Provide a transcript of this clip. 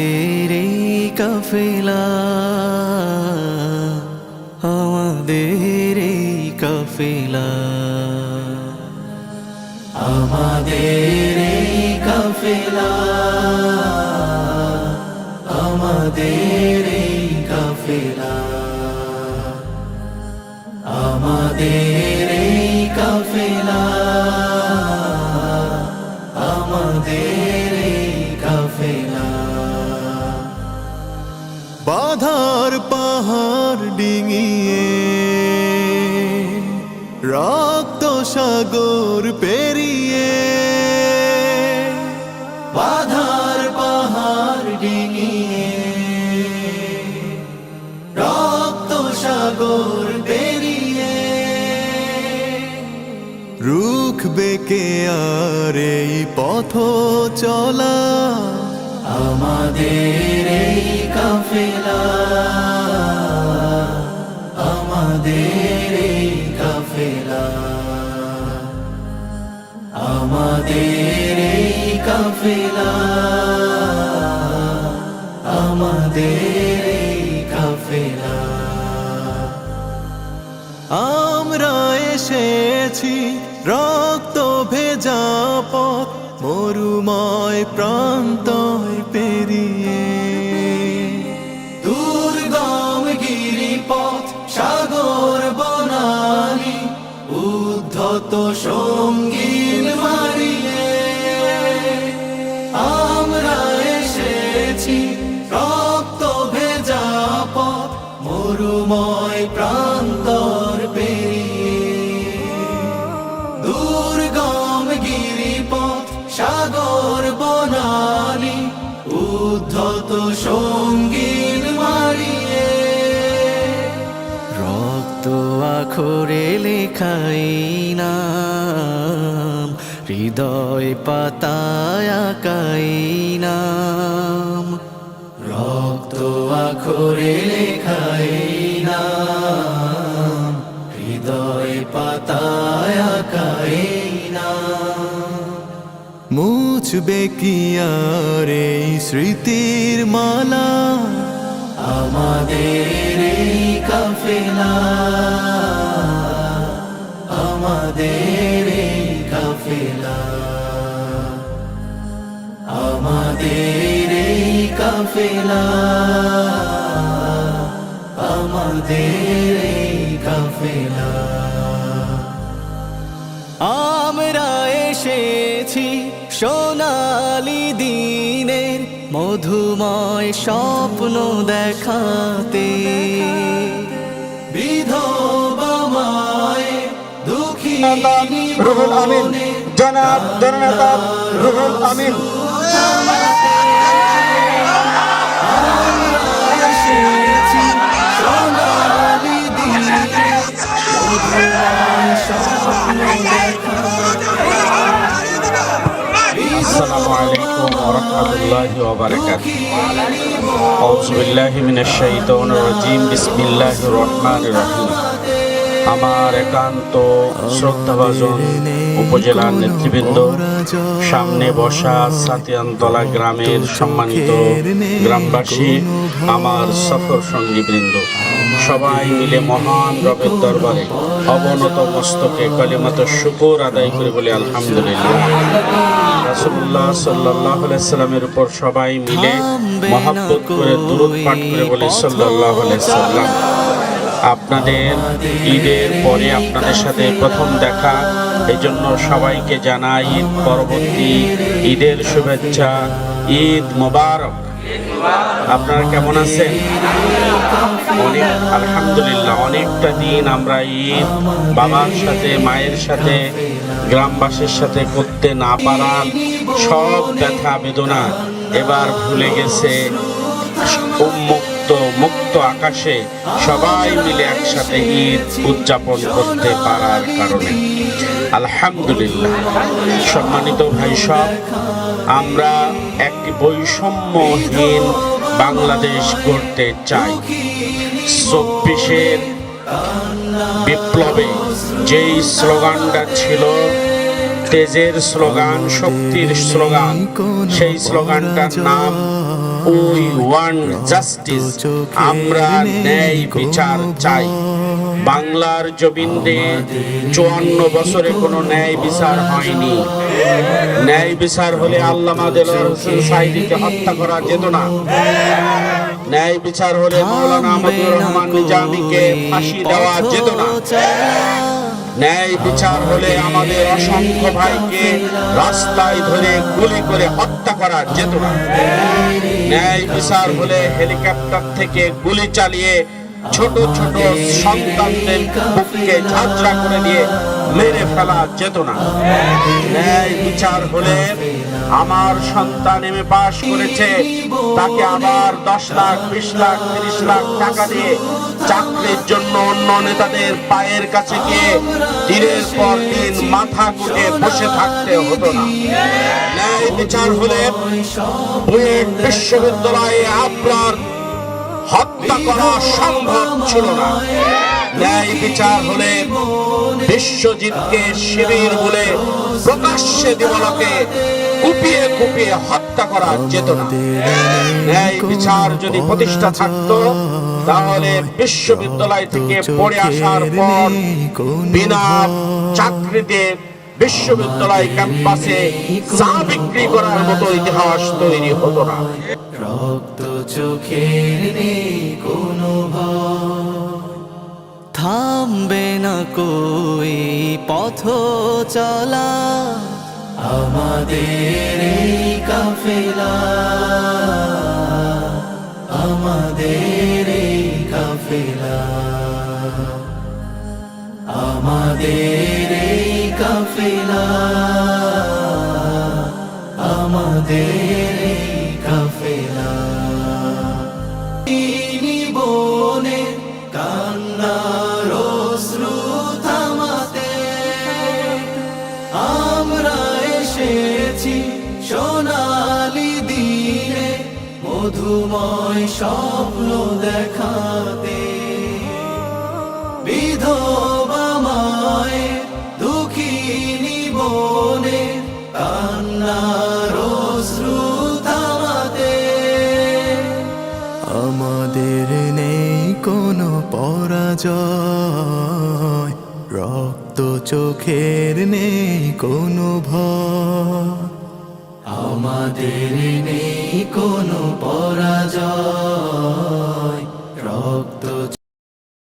আমাদের এই কাফেলা, আমাদের এই কাফেলা, আমাদের এই কাফেলা, আমাদের এই কাফেলা, আমাদের এই কাফেলা, আমাদের এই কাফেলা। বাধার পাহাড় ডিঙিয়ে রক্ত সাগর পেরিয়ে, বাধার পাহাড় ডিঙিয়ে রক্ত সাগর পেরিয়ে, রুখবে কে আর এই পথ চলা, আমাদের এই কাফেলা, আমাদের এই কাফেলা, আমাদের এই কাফেলা, আমাদের এই কাফেলা। আমরা এসেছি রক্ত ভেজা পথ, মরুময় প্রান্তয় পেরিয়ে, দুর্গম গিরিপথ সাগর বনানি, উদ্ধত সঙ্গীন মারিয়ে, আমরা এসেছি রক্ত ভেজা পথ, মরুময় প্রান্তর পেরিয়ে, দুর্গম গিরিপথ সাগর বনানি, উদ্ধত সঙ্গীন মারিয়ে, রক্ত আখরে লেখাই নাম, হৃদয় পাতায় আঁকাই নাম, রক্ত আখরে লেখাই নাম, হৃদয় পাতায় আঁকাই নাম। মুছবে কি আর এই স্মৃতির মালা, আমাদের এই কাফেলা, আমাদের এই কাফেলা, আমাদের এই কাফেলা, আমাদের এই কাফেলা। আমরা এসেছি সোনালি দিনের মধুময় স্বপ্ন দেখাতে, বিধবা মায়ের দুঃখী রুহুল আমিন, জনাব জননেতা রুহুল আমিন। সোনালি দিনের মধুময় স্বপ্ন দেখাতে। আসসালামু আলাইকুম ওয়া রাহমাতুল্লাহি ওয়া বারাকাতুহু। আউযু বিল্লাহি মিনাশ শাইতানির রাজীম। বিসমিল্লাহির রহমানির রহিম। আমার একান্ত শ্রদ্ধাভাজন উপজেলার নেতৃবৃন্দ, সামনে বসা সাতিয়ানতলা গ্রামের সম্মানিত গ্রামবাসী, আমার সফর সঙ্গী বৃন্দ, সবাই মিলে মহান রবের দরবারে অবনত মস্তকে কালিমাতুশ শুকর আদায় করে বলে আলহামদুলিল্লাহ। রাসূলুল্লাহ সাল্লাল্লাহু আলাইহি সাল্লামের উপর সবাই মিলে মহব্বত করে দুরূদ পাঠ করে বলে সাল্লাল্লাহু আলাইহি সাল্লাম। আপনাদের ঈদের পরে আপনাদের সাথে প্রথম দেখা, এই জন্য সবাইকে জানাই ঈদ পরবর্তী ঈদের শুভেচ্ছা। ঈদ মোবারক। আপনারা কেমন আছেন? অনেক আলহামদুলিল্লাহ, অনেকটা দিন আমরা ঈদ বাবার সাথে মায়ের সাথে গ্রামবাসীর সাথে করতে না পারার সব ব্যথা বেদনা এবার ভুলে গেছে উন্মুক্ত মুক্ত আকাশে সবাই মিলে একসাথে ঈদ উদযাপন করতে পারার কারণে আলহামদুলিল্লাহ। সম্মানিত ভাই সব, আমরা একটি বৈষম্যহীন বাংলাদেশ গড়তে চাই। 24-এর বিপ্লবে যেই স্লোগানটা ছিল তেজের স্লোগান, শক্তির স্লোগান, সেই স্লোগানটার নাম উই ওয়ান্ট জাস্টিস, আমরা ন্যায় বিচার চাই। বাংলার জমিনে 54 বছরে কোনো ন্যায় বিচার হয়নি। ন্যায় বিচার হলে আল্লামা দেলোয়ার হোসেন সাঈদীকে হত্যা করা যেত না। ন্যায় বিচার হলে মাওলানা আহমদুর রহমান নিজামীকে ফাঁসি দেওয়া যেত না। ন্যায় বিচার হলে আমাদের অসংখ্য ভাইকে রাস্তায় ধরে গুলি করে হত্যা করা যেত না। ন্যায় বিচার হলে হেলিকপ্টার থেকে গুলি চালিয়ে ছোট ছোট সন্তানদের বুককে ঝাঁঝরা করে দিয়ে মেরে ফেলা যেত না। ন্যায় বিচার হলে আমার সন্তান এমএ পাস করেছে, তাকে আবার 10 লাখ 20 লাখ 30 লাখ টাকা দিয়ে চাকরির জন্য অন্য নেতাদের পায়ের কাছে গিয়ে দিনের পর দিন মাথা কুটে বসে থাকতে হতো না। ন্যায় বিচার হলে বুয়েট বিশ্ববিদ্যালয়ে আপনার হত্যা করা সম্ভব ছিল না। ন্যায় বিচার হলে বিশ্বজিৎকে শিবির বলে প্রকাশ্যে দিবালোকে কুপিয়ে কুপিয়ে হত্যা করা যেত না। ন্যায় বিচার যদি প্রতিষ্ঠা থাকতো তাহলে বিশ্ববিদ্যালয় থেকে পড়ে আসার পর বিনা চাকরিতে বিশ্ববিদ্যালয় ক্যাম্পাসে চা বিক্রি করার মতো ইতিহাস তৈরি হতো না। রক্ত চোখের নেই কোনো ভয়, থামবে না কই পথ চলা, আমাদের এই কাফেলা, আমাদের এই কাফেলা, আমাদের এই কাফেলা, আমাদের এই কাফেলা। বনে কান্নার অশ্রু থামাতে আমরা এসেছি সোনালি দিনে মধুময় স্বপ্ন দেখাতে। বিধবা মায়ের দুঃখিনী বনে কান্নার অশ্রু থামাতে আমাদের নেই কোনো পরাজয়, রক্ত চোখের নেই কোনো ভয়, আমাদের নেই কোনো পরাজয়।